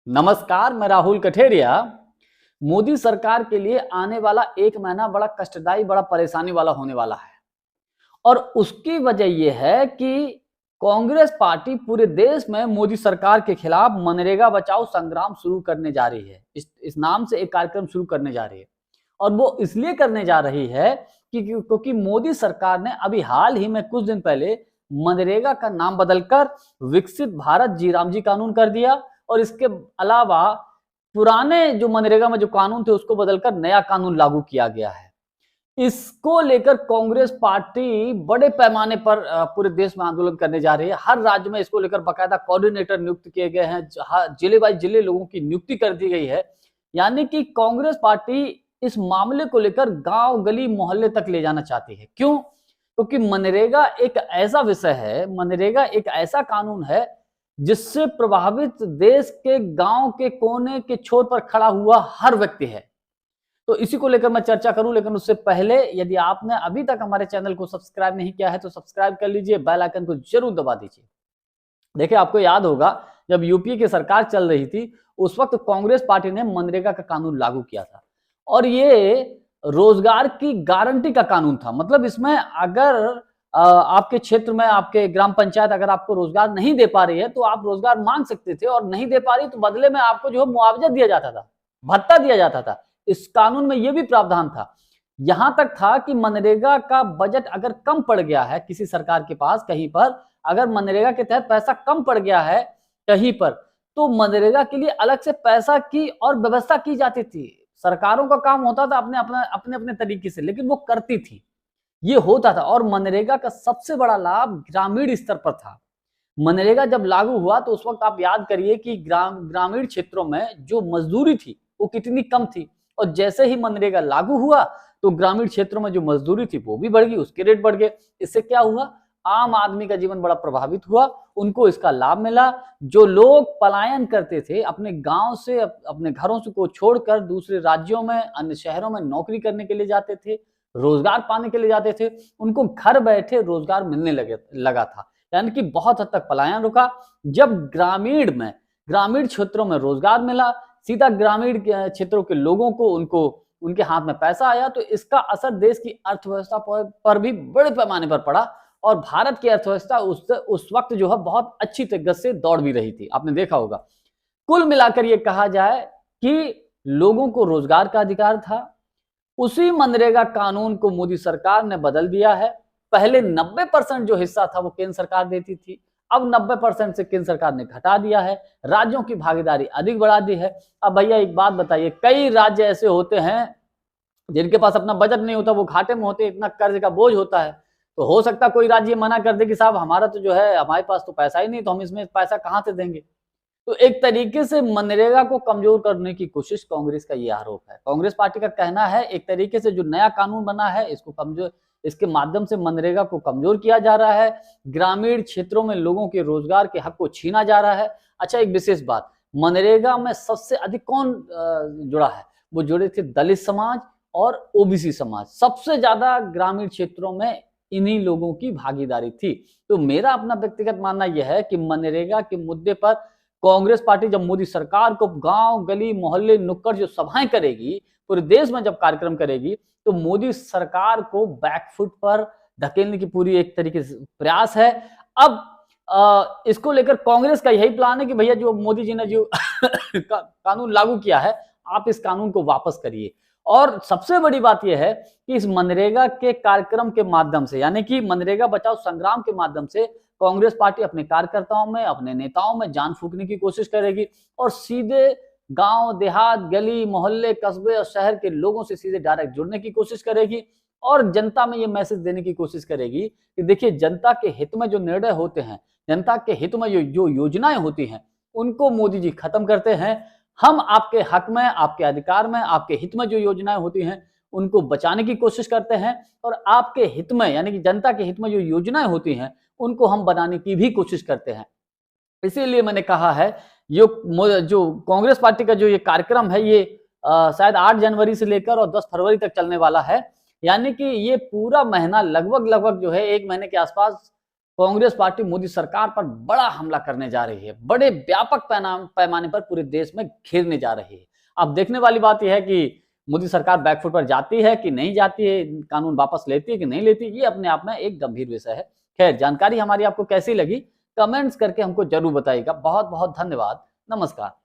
नमस्कार, मैं राहुल कठेरिया। मोदी सरकार के लिए आने वाला एक महीना बड़ा कष्टदायी, बड़ा परेशानी वाला होने वाला है और उसकी वजह यह है कि कांग्रेस पार्टी पूरे देश में मोदी सरकार के खिलाफ मनरेगा बचाओ संग्राम शुरू करने जा रही है। इस नाम से एक कार्यक्रम शुरू करने जा रही है और वो इसलिए करने जा रही है क्योंकि मोदी सरकार ने अभी हाल ही में कुछ दिन पहले मनरेगा का नाम बदलकर विकसित भारत जी राम जी कानून कर दिया और इसके अलावा पुराने जो मनरेगा में जो कानून थे उसको बदलकर नया कानून लागू किया गया है। इसको लेकर कांग्रेस पार्टी बड़े पैमाने पर पूरे देश में आंदोलन करने जा रही है। हर राज्य में इसको लेकर बाकायदा कोऑर्डिनेटर नियुक्त किए गए हैं, जिले वाइज जिले लोगों की नियुक्ति कर दी गई है। यानी कि कांग्रेस पार्टी इस मामले को लेकर गांव गली मोहल्ले तक ले जाना चाहती है। क्यों? क्योंकि मनरेगा एक ऐसा विषय है, मनरेगा एक ऐसा कानून है जिससे प्रभावित देश के गांव के कोने के छोर पर खड़ा हुआ हर व्यक्ति है। तो इसी को लेकर मैं चर्चा करूं, लेकिन उससे पहले यदि आपने अभी तक हमारे चैनल को सब्सक्राइब नहीं किया है तो सब्सक्राइब कर लीजिए, बेल आइकन को जरूर दबा दीजिए। देखिए, आपको याद होगा जब यूपी की सरकार चल रही थी उस वक्त कांग्रेस पार्टी ने मनरेगा का कानून लागू किया था और ये रोजगार की गारंटी का कानून था। मतलब इसमें अगर आपके क्षेत्र में आपके ग्राम पंचायत अगर आपको रोजगार नहीं दे पा रही है तो आप रोजगार मांग सकते थे और नहीं दे पा रही तो बदले में आपको जो है मुआवजा दिया जाता था, भत्ता दिया जाता था। इस कानून में यह भी प्रावधान था। यहां तक था कि मनरेगा का बजट अगर कम पड़ गया है किसी सरकार के पास, कहीं पर अगर मनरेगा के तहत पैसा कम पड़ गया है कहीं पर, तो मनरेगा के लिए अलग से पैसा की और व्यवस्था की जाती थी। सरकारों का काम होता था अपने अपने तरीके से, लेकिन वो करती थी, ये होता था। और मनरेगा का सबसे बड़ा लाभ ग्रामीण स्तर पर था। मनरेगा जब लागू हुआ तो उस वक्त आप याद करिए कि ग्रामीण क्षेत्रों में जो मजदूरी थी वो कितनी कम थी और जैसे ही मनरेगा लागू हुआ तो ग्रामीण क्षेत्रों में जो मजदूरी थी वो भी बढ़ गई, उसके रेट बढ़ गए। इससे क्या हुआ? आम आदमी का जीवन बड़ा प्रभावित हुआ, उनको इसका लाभ मिला। जो लोग पलायन करते थे अपने गांव से, अपने घरों से को छोड़कर दूसरे राज्यों में, अन्य शहरों में नौकरी करने के लिए जाते थे, रोजगार पाने के लिए जाते थे, उनको घर बैठे रोजगार मिलने लगा था। यानी कि बहुत हद तक पलायन रुका। जब ग्रामीण क्षेत्रों में रोजगार मिला, सीधा ग्रामीण क्षेत्रों के लोगों को उनके हाथ में पैसा आया, तो इसका असर देश की अर्थव्यवस्था पर भी बड़े पैमाने पर पड़ा और भारत की अर्थव्यवस्था उस वक्त जो है बहुत अच्छी तरीके से दौड़ भी रही थी। आपने देखा होगा। कुल मिलाकर ये कहा जाए कि लोगों को रोजगार का अधिकार था। उसी मनरेगा कानून को मोदी सरकार ने बदल दिया है। पहले 90% जो हिस्सा था वो केंद्र सरकार देती थी, अब 90% से केंद्र सरकार ने घटा दिया है, राज्यों की भागीदारी अधिक बढ़ा दी है। अब भैया एक बात बताइए, कई राज्य ऐसे होते हैं जिनके पास अपना बजट नहीं होता, वो घाटे में होते, इतना कर्ज का बोझ होता है, तो हो सकता कोई राज्य मना कर दे कि साहब हमारा तो जो है, हमारे पास तो पैसा ही नहीं, तो हम इसमें पैसा कहां से देंगे। तो एक तरीके से मनरेगा को कमजोर करने की कोशिश कांग्रेस का ये आरोप है। कांग्रेस पार्टी का कहना है एक तरीके से जो नया कानून बना है इसके माध्यम से मनरेगा को कमजोर किया जा रहा है, ग्रामीण क्षेत्रों में लोगों के रोजगार के हक को छीना जा रहा है। अच्छा, एक विशेष बात, मनरेगा में सबसे अधिक कौन जुड़ा है? वो जुड़े थे दलित समाज और ओबीसी समाज। सबसे ज्यादा ग्रामीण क्षेत्रों में इन्हीं लोगों की भागीदारी थी। तो मेरा अपना व्यक्तिगत मानना यह है कि मनरेगा के मुद्दे पर कांग्रेस पार्टी जब मोदी सरकार को गांव गली मोहल्ले नुक्कड़ जो सभाएं करेगी, पूरे देश में जब कार्यक्रम करेगी, तो मोदी सरकार को बैकफुट पर धकेलने की पूरी एक तरीके से प्रयास है। अब इसको लेकर कांग्रेस का यही प्लान है कि भैया जो मोदी जी ने जो कानून लागू किया है, आप इस कानून को वापस करिए। और सबसे बड़ी बात यह है कि इस मनरेगा के कार्यक्रम के माध्यम से, यानी कि मनरेगा बचाओ संग्राम के माध्यम से, कांग्रेस पार्टी अपने कार्यकर्ताओं में, अपने नेताओं में जान फूंकने की कोशिश करेगी और सीधे गांव देहात, गली मोहल्ले, कस्बे और शहर के लोगों से सीधे डायरेक्ट जुड़ने की कोशिश करेगी और जनता में ये मैसेज देने की कोशिश करेगी कि देखिए, जनता के हित में जो निर्णय होते हैं, जनता के हित में जो योजनाएं होती हैं, उनको मोदी जी खत्म करते हैं। हम आपके हक में, आपके अधिकार में, आपके हित में जो योजनाएं होती हैं उनको बचाने की कोशिश करते हैं और आपके हित में, यानी कि जनता के हित में जो योजनाएं होती हैं उनको हम बनाने की भी कोशिश करते हैं। इसीलिए मैंने कहा है जो कांग्रेस पार्टी का जो ये कार्यक्रम है, ये शायद 8 जनवरी से लेकर और 10 फरवरी तक चलने वाला है। यानी कि ये पूरा महीना लगभग जो है 1 महीने के आसपास कांग्रेस पार्टी मोदी सरकार पर बड़ा हमला करने जा रही है, बड़े व्यापक पैमाने पर पूरे देश में घेरने जा रही है। अब देखने वाली बात यह है कि मोदी सरकार बैकफुट पर जाती है कि नहीं जाती है, कानून वापस लेती है कि नहीं लेती, ये अपने आप में एक गंभीर विषय है। खैर, जानकारी हमारी आपको कैसी लगी कमेंट्स करके हमको जरूर बताइएगा। बहुत बहुत धन्यवाद। नमस्कार।